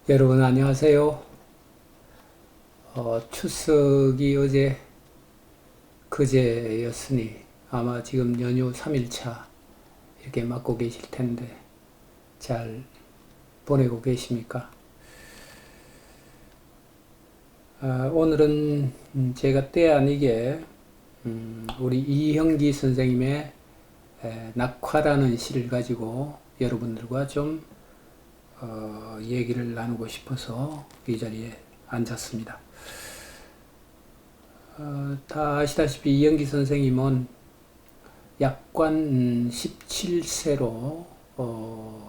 여러분 안녕하세요. 추석이 어제 그제였으니 아마 지금 연휴 3일차 이렇게 맞고 계실 텐데 잘 보내고 계십니까? 오늘은 제가 때 아니게 우리 이형기 선생님의 낙화라는 시를 가지고 여러분들과 좀 얘기를 나누고 싶어서 이 자리에 앉았습니다. 다 아시다시피 이영기 선생님은 약관 17세로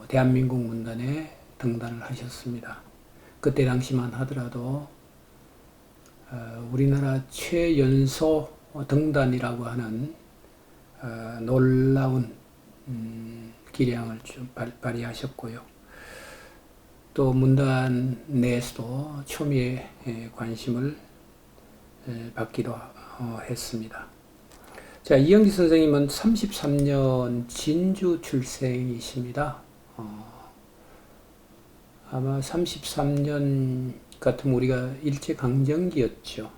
대한민국 문단에 등단을 하셨습니다. 그때 당시만 하더라도 우리나라 최연소 등단이라고 하는 놀라운 기량을 좀 발휘하셨고요. 또 문단 내에서도 초미의 관심을 받기도 했습니다. 자, 이영기 선생님은 33년 진주 출생이십니다. 아마 33년 같으면 우리가 일제강점기였죠.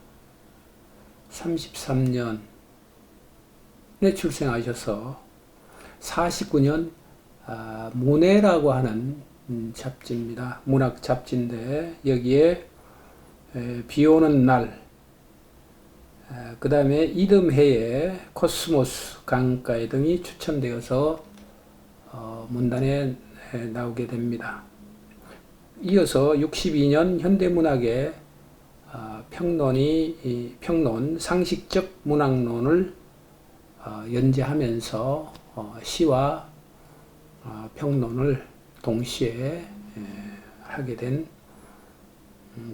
33년에 출생하셔서 49년 문해라고 하는 잡지입니다. 문학 잡지인데 여기에 비오는 날, 그 다음에 이듬해에 코스모스 강가에 등이 추천되어서 문단에 나오게 됩니다. 이어서 62년 현대문학의 평론, 상식적 문학론을 연재하면서 시와 평론을 동시에 하게 된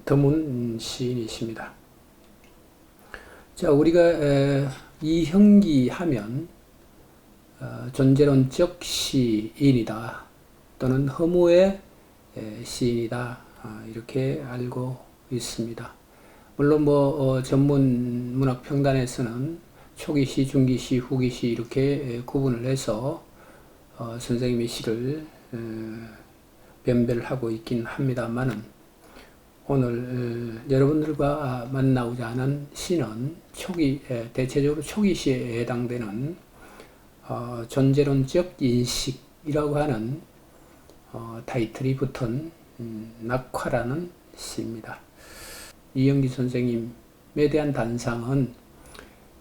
드문 시인이십니다. 자, 우리가 이형기 하면 존재론적 시인이다 또는 허무의 시인이다 이렇게 알고 있습니다. 물론 전문 문학 평단에서는 초기시, 중기시, 후기시 이렇게 구분을 해서 선생님의 시를 변별하고 있긴 합니다만은 오늘 여러분들과 만나고자 하는 시는 대체적으로 초기시에 해당되는 존재론적 인식이라고 하는 타이틀이 붙은 낙화라는 시입니다. 이영기 선생님에 대한 단상은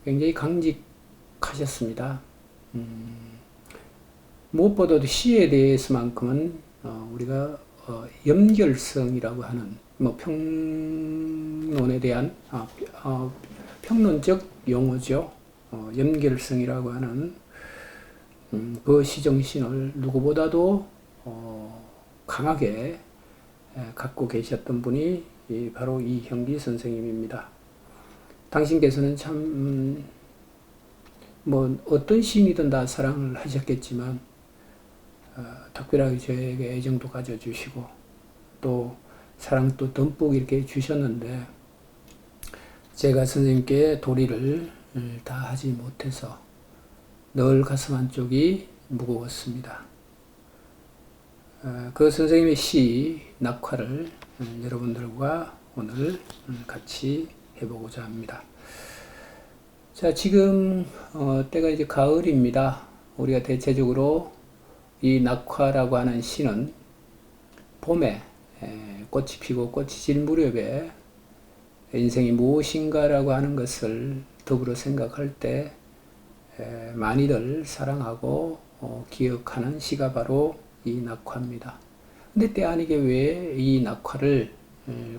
굉장히 강직하셨습니다. 무엇보다도 시에 대해서만큼은 우리가 연결성이라고 하는 평론에 대한 평론적 용어죠. 연결성이라고 하는 그 시정신을 누구보다도 강하게 갖고 계셨던 분이 바로 이형기 선생님입니다. 당신께서는 참 어떤 시인이든 다 사랑을 하셨겠지만 특별하게 저에게 애정도 가져주시고 또 사랑도 듬뿍 이렇게 주셨는데 제가 선생님께 도리를 다 하지 못해서 늘 가슴 한쪽이 무거웠습니다. 그 선생님의 시 낙화를 여러분들과 오늘 같이 해보고자 합니다. 자, 지금 때가 이제 가을입니다. 우리가 대체적으로 이 낙화라고 하는 시는 봄에 꽃이 피고 꽃이 질 무렵에 인생이 무엇인가라고 하는 것을 더불어 생각할 때 많이들 사랑하고 기억하는 시가 바로 이 낙화입니다. 근데 때 아니게 왜 이 낙화를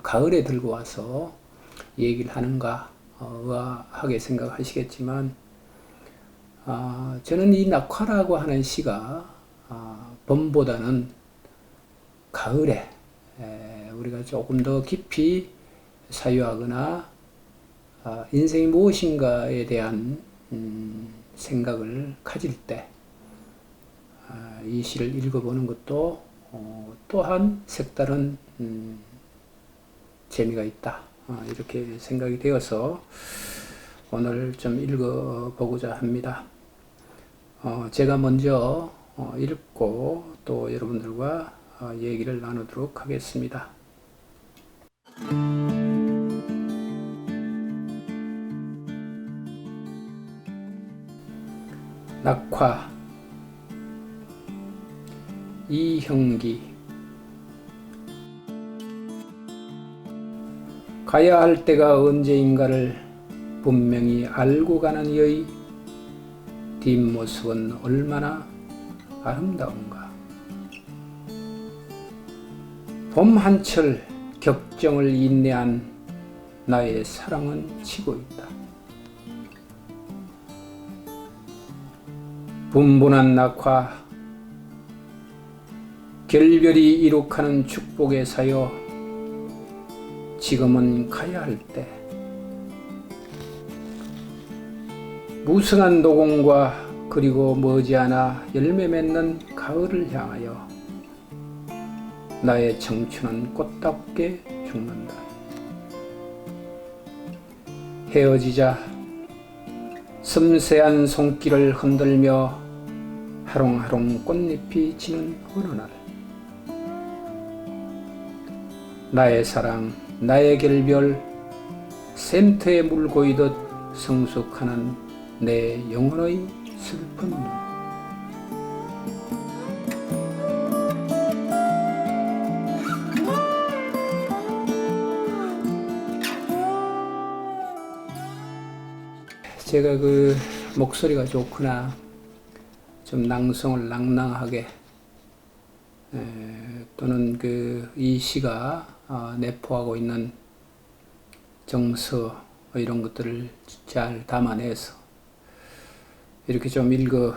가을에 들고 와서 얘기를 하는가 의아하게 생각하시겠지만 저는 이 낙화라고 하는 시가 봄보다는 가을에 우리가 조금 더 깊이 사유하거나 인생이 무엇인가에 대한 생각을 가질 때 이 시를 읽어보는 것도 또한 색다른 재미가 있다 이렇게 생각이 되어서 오늘 좀 읽어보고자 합니다. 제가 먼저 읽고 또 여러분들과 얘기를 나누도록 하겠습니다. 낙화, 이형기. 가야 할 때가 언제인가를 분명히 알고 가는 이의 뒷모습은 얼마나 아름다운가. 봄 한철 격정을 인내한 나의 사랑은 치고 있다. 분분한 낙화, 결별이 이룩하는 축복에 사여 지금은 가야 할 때, 무성한 도공과 그리고 머지않아 열매 맺는 가을을 향하여 나의 청춘은 꽃답게 죽는다. 헤어지자 섬세한 손길을 흔들며 하롱하롱 꽃잎이 지는 어느 날, 나의 사랑, 나의 결별, 샘터에 물고이듯 성숙하는 내 영혼의 슬픈 눈. 제가 그 목소리가 좋구나, 좀 낭송을 낭낭하게, 또는 이 시가 내포하고 있는 정서 이런 것들을 잘 담아내서 이렇게 좀 읽어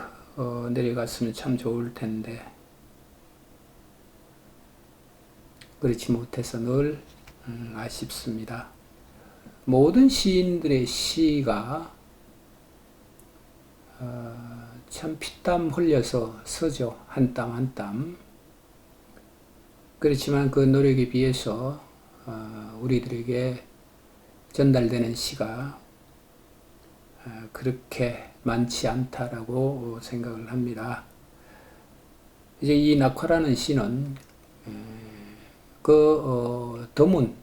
내려갔으면 참 좋을 텐데, 그렇지 못해서 늘 아쉽습니다. 모든 시인들의 시가 참 피땀 흘려서 쓰죠. 한 땀 한 땀. 그렇지만 그 노력에 비해서 우리들에게 전달되는 시가 그렇게 많지 않다라고 생각을 합니다. 이제 이 낙화라는 시는 드문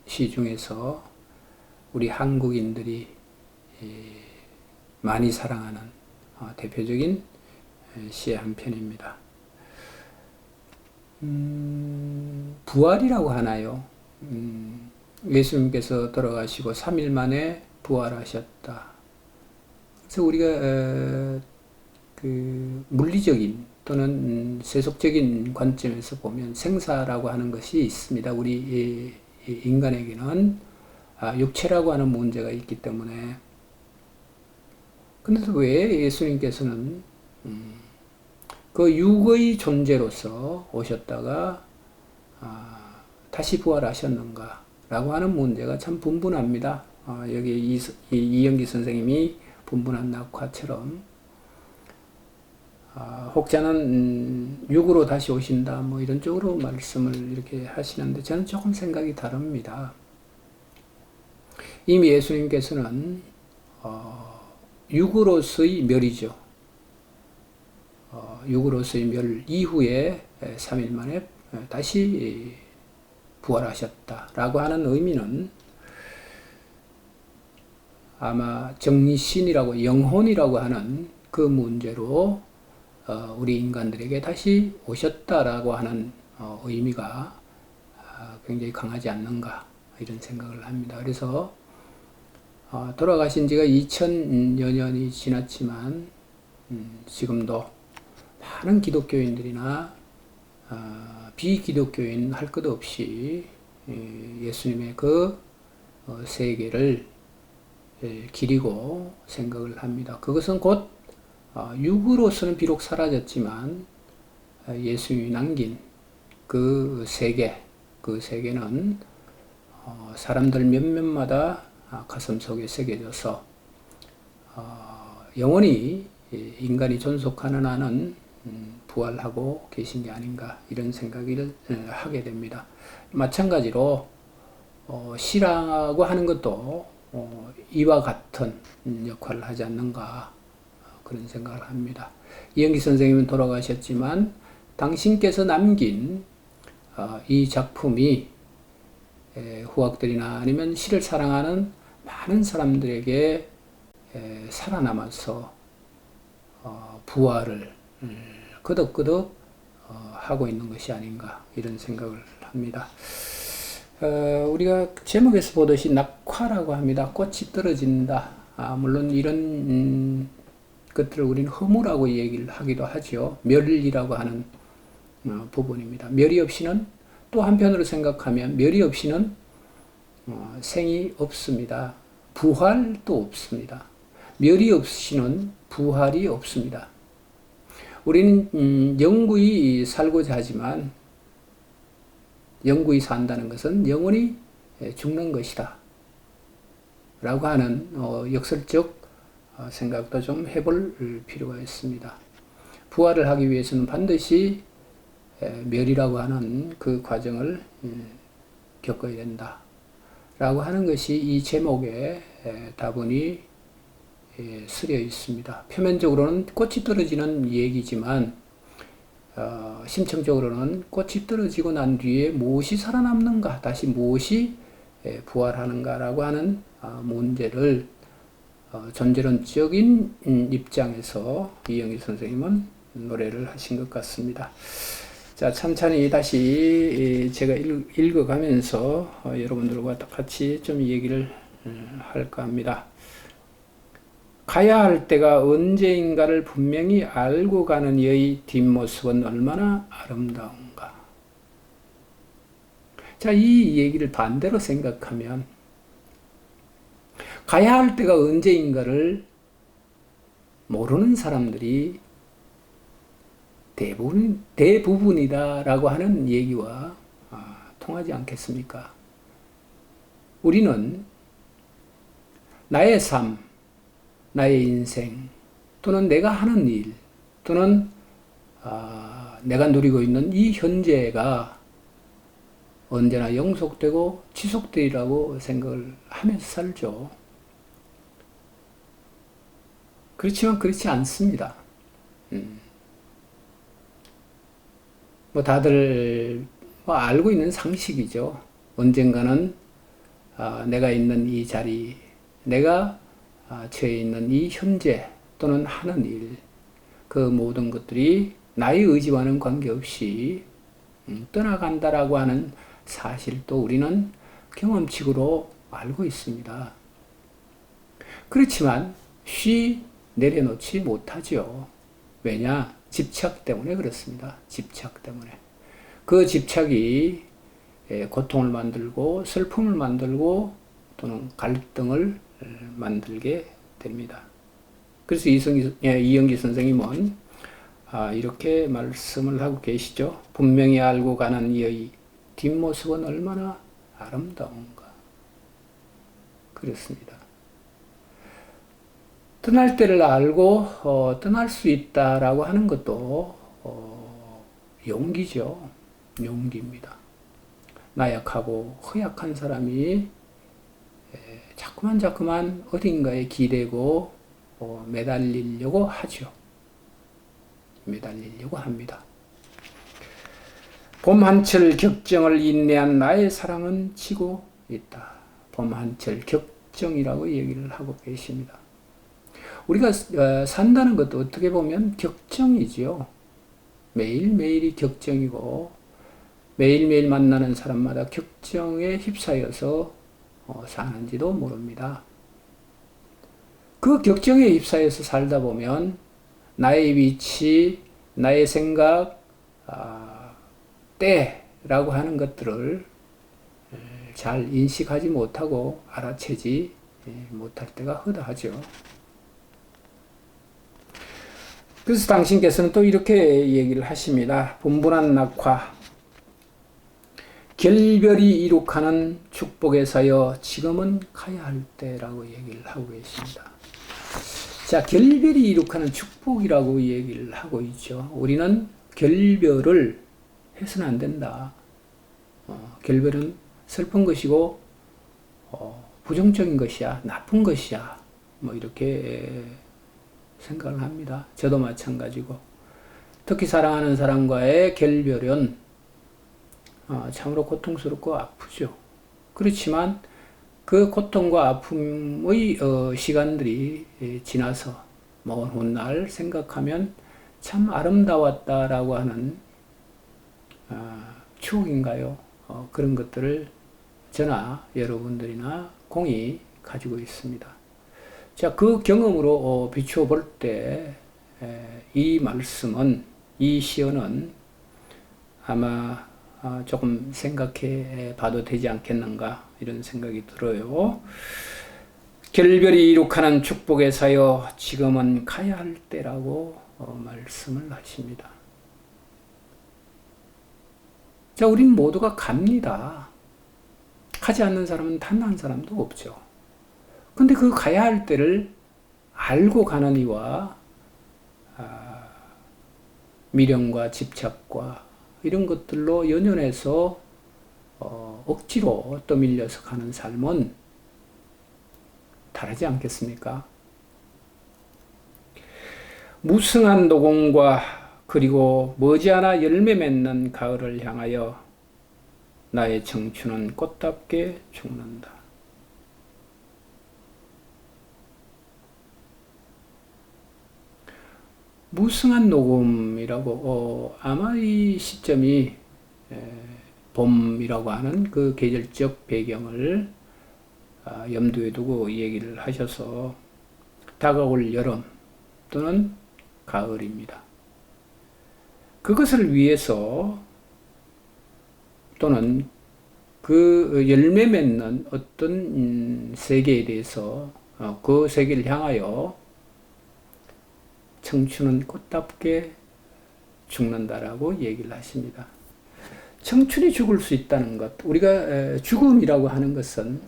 시 중에서 우리 한국인들이 많이 사랑하는 대표적인 시의 한 편입니다. 부활이라고 하나요? 예수님께서 돌아가시고 3일 만에 부활하셨다. 그래서 우리가 물리적인 또는 세속적인 관점에서 보면 생사라고 하는 것이 있습니다. 우리 인간에게는 육체라고 하는 문제가 있기 때문에. 근데 왜 예수님께서는 그 육의 존재로서 오셨다가 다시 부활하셨는가 라고 하는 문제가 참 분분합니다. 여기 이영기 선생님이 분분한 낙화처럼 혹자는 육으로 다시 오신다 뭐 이런 쪽으로 말씀을 이렇게 하시는데, 저는 조금 생각이 다릅니다. 이미 예수님께서는 육으로서의 멸이죠. 육으로서의 멸 이후에 3일 만에 다시 부활하셨다라고 하는 의미는 아마 정신이라고, 영혼이라고 하는 그 문제로 우리 인간들에게 다시 오셨다라고 하는 의미가 굉장히 강하지 않는가 이런 생각을 합니다. 그래서 돌아가신 지가 2000여 년이 지났지만 지금도 많은 기독교인들이나 비기독교인 할 것 없이 예수님의 그 세계를 기리고 생각을 합니다. 그것은 곧 육으로서는 비록 사라졌지만 예수님이 남긴 그 세계, 그 세계는 사람들 몇몇마다 가슴 속에 새겨져서 영원히 인간이 존속하는 한은 부활하고 계신 게 아닌가 이런 생각을 하게 됩니다. 마찬가지로 시라고 하는 것도 이와 같은 역할을 하지 않는가 그런 생각을 합니다. 이영기 선생님은 돌아가셨지만 당신께서 남긴 이 작품이 후학들이나 아니면 시를 사랑하는 많은 사람들에게 살아남아서 부활을 끄덕끄덕 하고 있는 것이 아닌가 이런 생각을 합니다. 우리가 제목에서 보듯이 낙화라고 합니다. 꽃이 떨어진다. 물론 이런 것들을 우리는 허무라고 얘기를 하기도 하죠. 멸이라고 하는 부분입니다. 멸이 없이는 또 한편으로 생각하면 멸이 없이는 생이 없습니다. 부활도 없습니다. 멸이 없이는 부활이 없습니다. 우리는 영구히 살고자 하지만 영구히 산다는 것은 영원히 죽는 것이다 라고 하는 역설적 생각도 좀 해볼 필요가 있습니다. 부활을 하기 위해서는 반드시 멸이라고 하는 그 과정을 겪어야 된다 라고 하는 것이 이 제목의 다분히 쓰여 있습니다. 표면적으로는 꽃이 떨어지는 얘기지만 심층적으로는 꽃이 떨어지고 난 뒤에 무엇이 살아남는가, 다시 무엇이 부활하는가 라고 하는 문제를 존재론적인 입장에서 이영희 선생님은 노래를 하신 것 같습니다. 자, 찬찬히 다시 제가 읽어가면서 여러분들과 같이 좀 얘기를 할까 합니다. 가야 할 때가 언제인가를 분명히 알고 가는 이의 뒷모습은 얼마나 아름다운가. 자, 이 얘기를 반대로 생각하면 가야 할 때가 언제인가를 모르는 사람들이 대부분이다라고 하는 얘기와 통하지 않겠습니까? 우리는 나의 삶, 나의 인생, 또는 내가 하는 일, 또는 내가 누리고 있는 이 현재가 언제나 영속되고 지속되리라고 생각을 하면서 살죠. 그렇지만 그렇지 않습니다. 다들 알고 있는 상식이죠. 언젠가는 내가 있는 이 자리, 내가 처해 있는 이 현재 또는 하는 일, 그 모든 것들이 나의 의지와는 관계없이 떠나간다라고 하는 사실도 우리는 경험칙으로 알고 있습니다. 그렇지만 쉬 내려놓지 못하죠. 왜냐? 집착 때문에 그렇습니다. 집착 때문에. 그 집착이 고통을 만들고 슬픔을 만들고 또는 갈등을 만들게 됩니다. 그래서 이영기 선생님은 이렇게 말씀을 하고 계시죠. 분명히 알고 가는 이의 뒷모습은 얼마나 아름다운가. 그렇습니다. 떠날 때를 알고 떠날 수 있다라고 하는 것도 용기죠. 용기입니다. 나약하고 허약한 사람이 자꾸만 어딘가에 기대고 매달리려고 하죠. 매달리려고 합니다. 봄 한철 격정을 인내한 나의 사랑은 지고 있다. 봄 한철 격정이라고 얘기를 하고 계십니다. 우리가 산다는 것도 어떻게 보면 격정이지요. 매일매일이 격정이고 매일매일 만나는 사람마다 격정에 휩싸여서 사는지도 모릅니다. 그 격정에 휩싸여서 살다 보면 나의 위치, 나의 생각, 때라고 하는 것들을 잘 인식하지 못하고 알아채지 못할 때가 허다하죠. 그래서 당신께서는 또 이렇게 얘기를 하십니다. 분분한 낙화, 결별이 이룩하는 축복에서여 지금은 가야 할 때라고 얘기를 하고 계십니다. 자, 결별이 이룩하는 축복이라고 얘기를 하고 있죠. 우리는 결별을 해서는 안 된다. 결별은 슬픈 것이고 부정적인 것이야, 나쁜 것이야, 이렇게 생각을 합니다. 저도 마찬가지고. 특히 사랑하는 사람과의 결별은 참으로 고통스럽고 아프죠. 그렇지만 그 고통과 아픔의 시간들이 지나서 먼 훗날 생각하면 참 아름다웠다라고 하는 추억인가요? 그런 것들을 저나 여러분들이나 공이 가지고 있습니다. 자, 그 경험으로 비추어 볼 때 이 말씀은, 이 시언은 아마 조금 생각해 봐도 되지 않겠는가 이런 생각이 들어요. 결별이 이룩하는 축복의 사여 지금은 가야 할 때라고 말씀을 하십니다. 자, 우린 모두가 갑니다. 가지 않는 사람은 단 한 사람도 없죠. 근데 그 가야 할 때를 알고 가는 이와 미련과 집착과 이런 것들로 연연해서 억지로 떠밀려서 가는 삶은 다르지 않겠습니까? 무성한 노공과 그리고 머지않아 열매 맺는 가을을 향하여 나의 청춘은 꽃답게 죽는다. 무성한 녹음이라고 아마 이 시점이 봄이라고 하는 그 계절적 배경을 염두에 두고 얘기를 하셔서 다가올 여름 또는 가을입니다. 그것을 위해서 또는 그 열매 맺는 어떤 세계에 대해서 그 세계를 향하여 청춘은 꽃답게 죽는다라고 얘기를 하십니다. 청춘이 죽을 수 있다는 것, 우리가 죽음이라고 하는 것은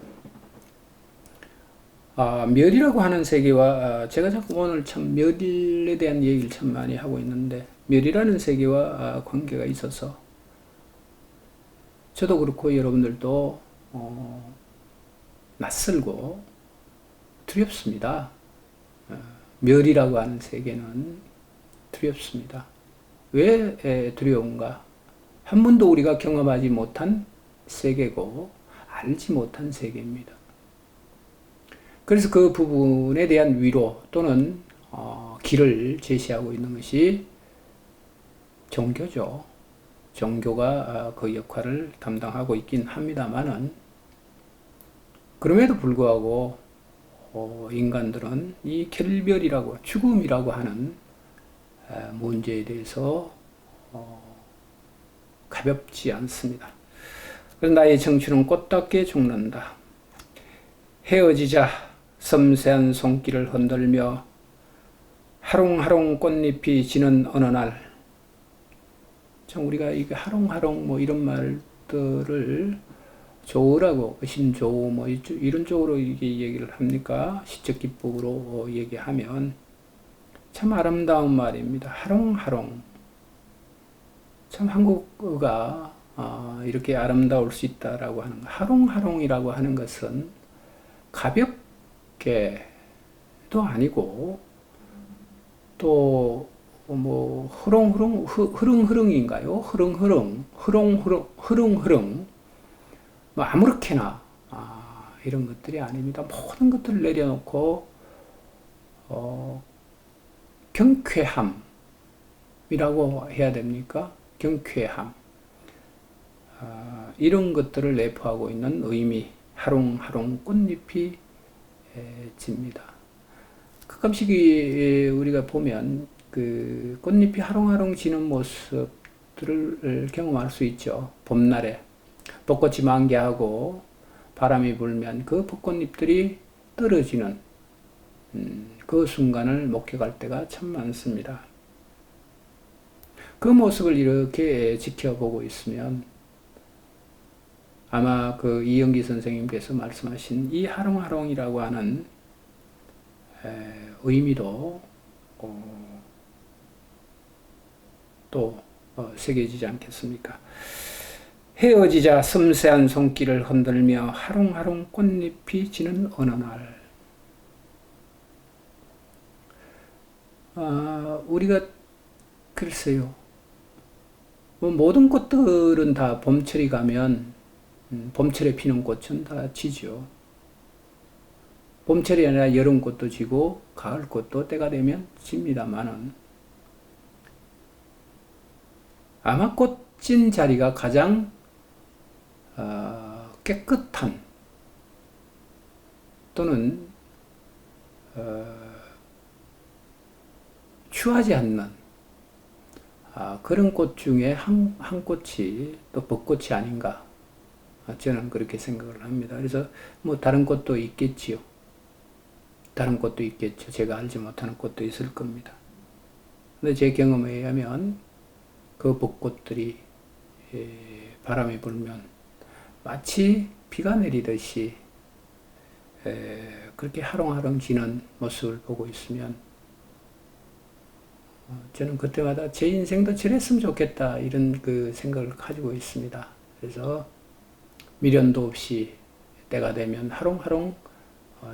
멸이라고 하는 세계와 제가 자꾸 오늘 참 멸에 대한 얘기를 참 많이 하고 있는데 멸이라는 세계와 관계가 있어서 저도 그렇고 여러분들도 낯설고 두렵습니다. 멸이라고 하는 세계는 두렵습니다. 왜 두려운가? 한 번도 우리가 경험하지 못한 세계고 알지 못한 세계입니다. 그래서 그 부분에 대한 위로 또는 길을 제시하고 있는 것이 종교죠. 종교가 그 역할을 담당하고 있긴 합니다만은 그럼에도 불구하고 인간들은 이 결별이라고 죽음이라고 하는 문제에 대해서 가볍지 않습니다. 그래서 나의 청춘은 꽃답게 죽는다. 헤어지자 섬세한 손길을 흔들며 하롱하롱 꽃잎이 지는 어느 날, 참 우리가 이게 하롱하롱 뭐 이런 말들을 좋으라고 신조어 뭐 이런 쪽으로 이게 얘기를 합니까? 시적 기법으로 얘기하면 참 아름다운 말입니다. 하롱하롱. 참 한국어가 이렇게 아름다울 수 있다라고 하는 거. 하롱하롱이라고 하는 것은 가볍게도 아니고 또 뭐 흐릉흐릉인가요? 흐릉흐릉 뭐 아무렇게나 이런 것들이 아닙니다. 모든 것들을 내려놓고 경쾌함이라고 해야 됩니까? 경쾌함 이런 것들을 내포하고 있는 의미, 하롱하롱 꽃잎이 집니다. 가끔씩 우리가 보면 그 꽃잎이 하롱하롱 지는 모습들을 경험할 수 있죠. 봄날에 벚꽃이 만개하고 바람이 불면 그 벚꽃잎들이 떨어지는 그 순간을 목격할 때가 참 많습니다. 그 모습을 이렇게 지켜보고 있으면 아마 그 이영기 선생님께서 말씀하신 이 하롱하롱이라고 하는 의미도 또 새겨지지 않겠습니까? 헤어지자 섬세한 손길을 흔들며 하롱하롱 꽃잎이 지는 어느 날, 우리가 글쎄요, 모든 꽃들은 다 봄철이 가면 봄철에 피는 꽃은 다 지죠. 봄철이 아니라 여름꽃도 지고 가을꽃도 때가 되면 집니다만은 아마 꽃진 자리가 가장 깨끗한 또는 추하지 않는 그런 꽃 중에 한 꽃이 또 벚꽃이 아닌가, 저는 그렇게 생각을 합니다. 그래서 뭐 다른 꽃도 있겠지요. 다른 꽃도 있겠죠. 제가 알지 못하는 꽃도 있을 겁니다. 근데 제 경험에 의하면 그 벚꽃들이 바람이 불면 마치 비가 내리듯이 그렇게 하롱하롱 지는 모습을 보고 있으면 저는 그때마다 제 인생도 저랬으면 좋겠다, 이런 그 생각을 가지고 있습니다. 그래서 미련도 없이 때가 되면 하롱하롱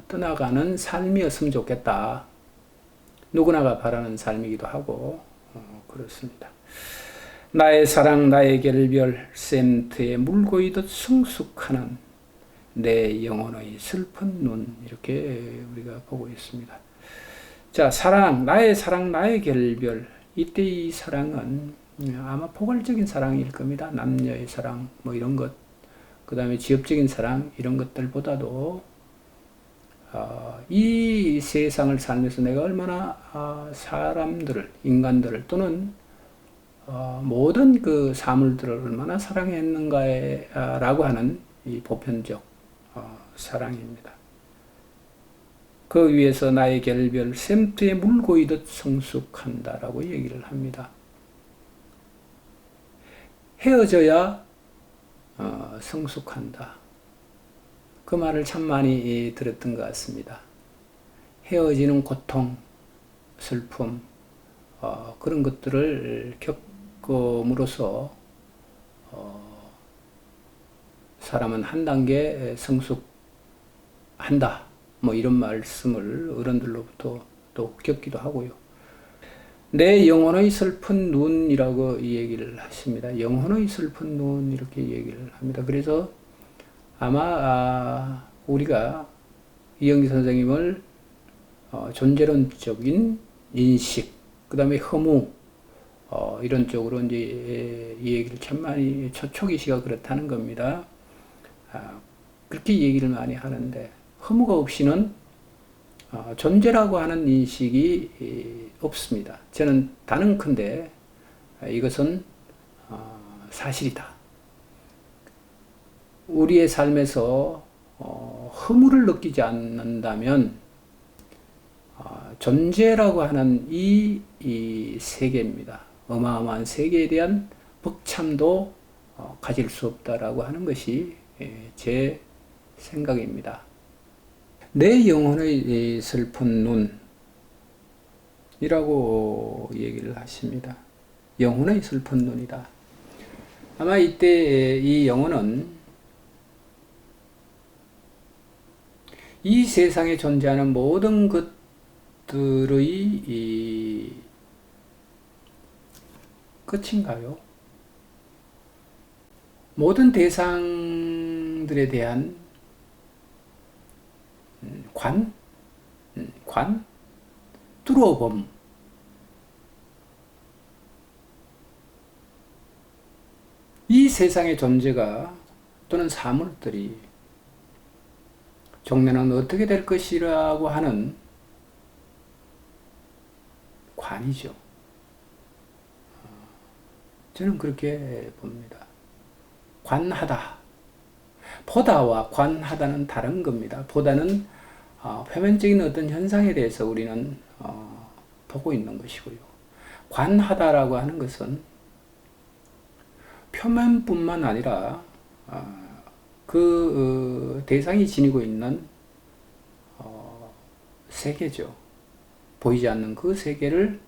떠나가는 삶이었으면 좋겠다. 누구나가 바라는 삶이기도 하고 그렇습니다. 나의 사랑 나의 결별 샘트에 물고이듯 성숙하는 내 영혼의 슬픈 눈, 이렇게 우리가 보고 있습니다. 자, 사랑 나의 결별. 이때 이 사랑은 아마 포괄적인 사랑일 겁니다. 남녀의 사랑 뭐 이런 것, 그 다음에 지역적인 사랑 이런 것들보다도 이 세상을 살면서 내가 얼마나 사람들을, 인간들을 또는 모든 그 사물들을 얼마나 사랑했는가에 라고 하는 이 보편적 사랑입니다. 그 위에서 나의 결별 샘트에 물고이듯 성숙한다라고 얘기를 합니다. 헤어져야 성숙한다. 그 말을 참 많이 들었던 것 같습니다. 헤어지는 고통, 슬픔, 그런 것들을 겪음으로써 사람은 한 단계 성숙한다. 뭐 이런 말씀을 어른들로부터 또 겪기도 하고요. 내 영혼의 슬픈 눈이라고 이 얘기를 하십니다. 영혼의 슬픈 눈, 이렇게 얘기를 합니다. 그래서 아마 우리가 이영기 선생님을 존재론적인 인식, 그 다음에 허무, 이런 쪽으로 이제 이 얘기를 참 많이 초기 시가 그렇다는 겁니다. 그렇게 얘기를 많이 하는데, 허무가 없이는 존재라고 하는 인식이 없습니다. 저는 단언컨대 이것은 사실이다. 우리의 삶에서 허무를 느끼지 않는다면 존재라고 하는 이 세계입니다. 어마어마한 세계에 대한 벅참도 가질 수 없다라고 하는 것이 제 생각입니다. 내 영혼의 슬픈 눈이라고 얘기를 하십니다. 영혼의 슬픈 눈이다. 아마 이때 이 영혼은 이 세상에 존재하는 모든 것들의 끝인가요? 모든 대상들에 대한 뚫어봄. 이 세상의 존재가 또는 사물들이 종래는 어떻게 될 것이라고 하는 관이죠. 저는 그렇게 봅니다. 관하다. 보다와 관하다는 다른 겁니다. 보다는 표면적인 어떤 현상에 대해서 우리는 보고 있는 것이고요. 관하다라고 하는 것은 표면뿐만 아니라 그 대상이 지니고 있는 세계죠. 보이지 않는 그 세계를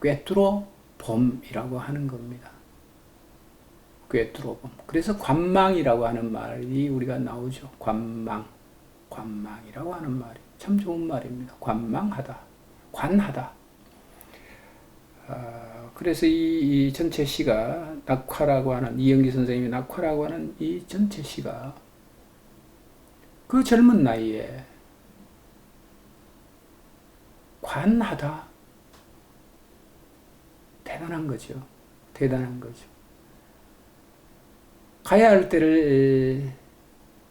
꿰뚫어 봄이라고 하는 겁니다. 꿰뚫어 봄. 그래서 관망이라고 하는 말이 우리가 나오죠. 관망이라고 하는 말이 참 좋은 말입니다. 관망하다, 관하다. 그래서 이 전체 시가 낙화라고 하는, 이영기 선생님이 낙화라고 하는 이 전체 시가 그 젊은 나이에 관하다. 대단한 거죠. 대단한 거죠. 가야 할 때를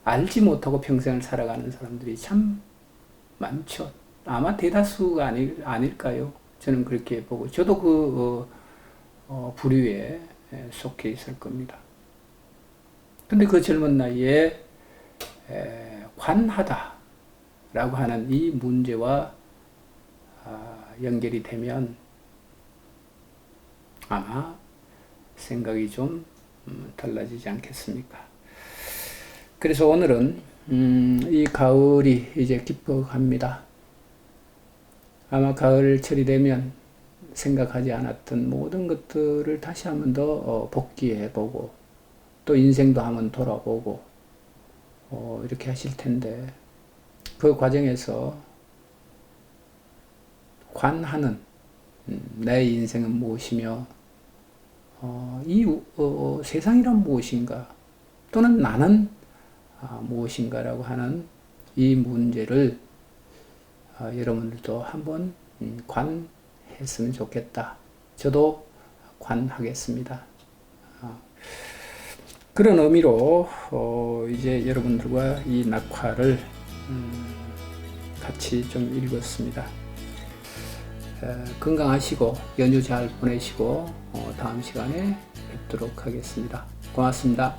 알지 못하고 평생을 살아가는 사람들이 참 많죠. 아마 대다수가 아닐까요? 저는 그렇게 보고, 저도 그 부류에 속해 있을 겁니다. 근데 그 젊은 나이에 관하다라고 하는 이 문제와 연결이 되면 아마 생각이 좀 달라지지 않겠습니까? 그래서 오늘은 이 가을이 이제 깊어갑니다. 아마 가을철이 되면 생각하지 않았던 모든 것들을 다시 한번 더 복귀해보고 또 인생도 한번 돌아보고 이렇게 하실 텐데, 그 과정에서 관하는 내 인생은 무엇이며 이 세상이란 무엇인가, 또는 나는 무엇인가라고 하는 이 문제를 여러분들도 한번 관했으면 좋겠다. 저도 관하겠습니다. 그런 의미로 이제 여러분들과 이 낙화를 같이 좀 읽었습니다. 건강하시고 연휴 잘 보내시고 다음 시간에 뵙도록 하겠습니다. 고맙습니다.